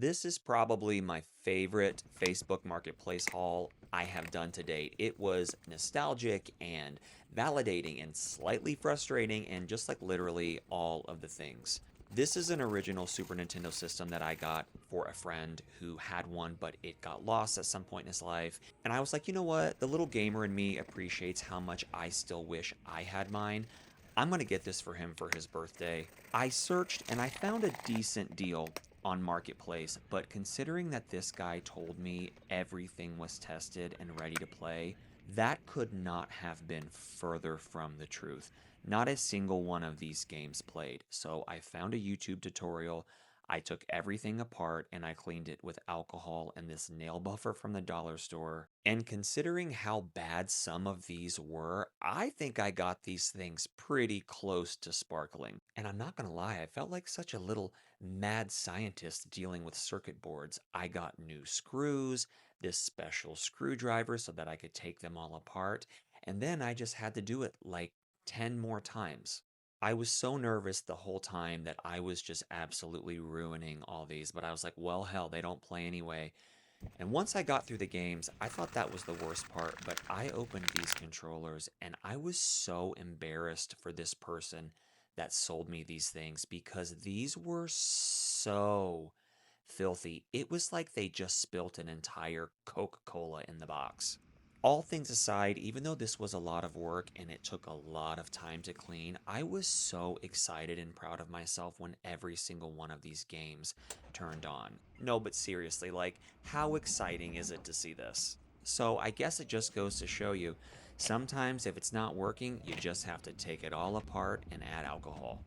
This is probably my favorite Facebook Marketplace haul I have done to date. It was nostalgic and validating and slightly frustrating and just like literally all of the things. This is an original Super Nintendo system that I got for a friend who had one, but it got lost at some point in his life. And I was like, you know what? The little gamer in me appreciates how much I still wish I had mine. I'm going to get this for him for his birthday. I searched and I found a decent deal on Marketplace, but considering that this guy told me everything was tested and ready to play, that could not have been further from the truth. Not a single one of these games played. So I found a YouTube tutorial. I took everything apart and I cleaned it with alcohol and this nail buffer from the dollar store. And considering how bad some of these were, I think I got these things pretty close to sparkling. And I'm not gonna lie, I felt like such a little mad scientist dealing with circuit boards. I got new screws, this special screwdriver so that I could take them all apart, and then I just had to do it like 10 more times. I was so nervous the whole time that I was just absolutely ruining all these, but I was like, well, hell, they don't play anyway. And once I got through the games, I thought that was the worst part, but I opened these controllers and I was so embarrassed for this person that sold me these things because these were so filthy. It was like they just spilt an entire Coca-Cola in the box. All things aside, even though this was a lot of work and it took a lot of time to clean, I was so excited and proud of myself when every single one of these games turned on. No, but seriously, like, how exciting is it to see this? So I guess it just goes to show you, sometimes if it's not working, you just have to take it all apart and add alcohol.